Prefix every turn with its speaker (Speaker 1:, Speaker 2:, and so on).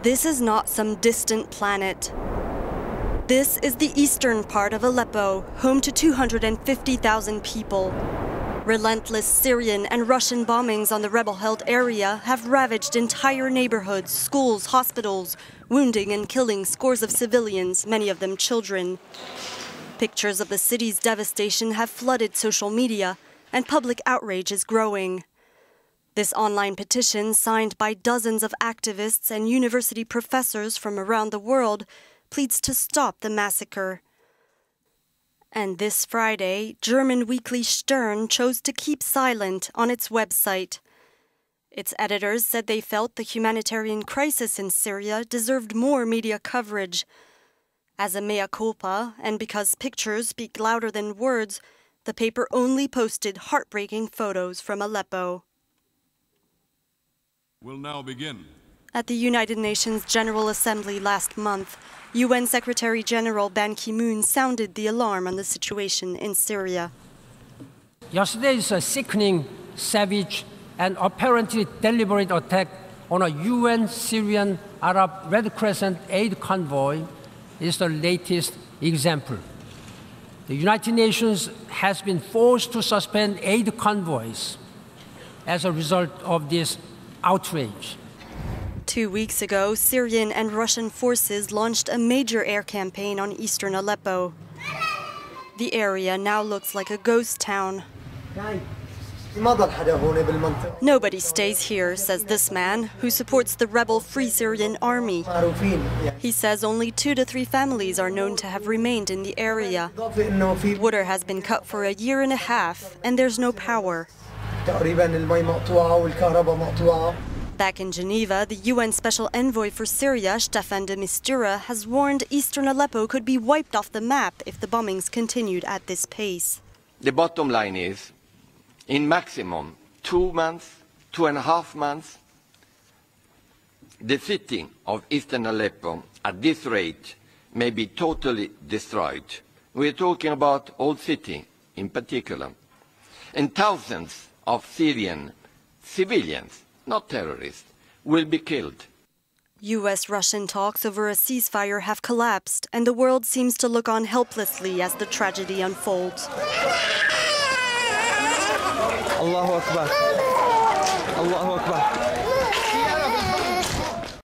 Speaker 1: This is not some distant planet. This is the eastern part of Aleppo, home to 250,000 people. Relentless Syrian and Russian bombings on the rebel-held area have ravaged entire neighborhoods, schools, hospitals, wounding and killing scores of civilians, many of them children. Pictures of the city's devastation have flooded social media, and public outrage is growing. This online petition, signed by dozens of activists and university professors from around the world, pleads to stop the massacre. And this Friday, German weekly Stern chose to keep silent on its website. Its editors said they felt the humanitarian crisis in Syria deserved more media coverage. As a mea culpa, and because pictures speak louder than words, the paper only posted heartbreaking photos from Aleppo.
Speaker 2: Will now begin.
Speaker 1: At the United Nations General Assembly last month, UN Secretary General Ban Ki-moon sounded the alarm on the situation in Syria.
Speaker 3: Yesterday's sickening, savage, and apparently deliberate attack on a UN Syrian Arab Red Crescent aid convoy is the latest example. The United Nations has been forced to suspend aid convoys as a result of this outrage.
Speaker 1: 2 weeks ago, Syrian and Russian forces launched a major air campaign on eastern Aleppo. The area now looks like a ghost town. Nobody stays here, says this man, who supports the rebel Free Syrian Army. He says only 2 to 3 families are known to have remained in the area. Water has been cut for a year and a half, and there's no power. Back in Geneva, the UN Special Envoy for Syria, Staffan de Mistura, has warned eastern Aleppo could be wiped off the map if the bombings continued at this pace.
Speaker 4: The bottom line is, in maximum 2 months, 2.5 months, the city of eastern Aleppo at this rate may be totally destroyed. We're talking about old city in particular. And thousands of Syrian civilians, not terrorists, will be killed.
Speaker 1: US-Russian talks over a ceasefire have collapsed, and the world seems to look on helplessly as the tragedy unfolds.
Speaker 5: Allahu Akbar. Allahu Akbar.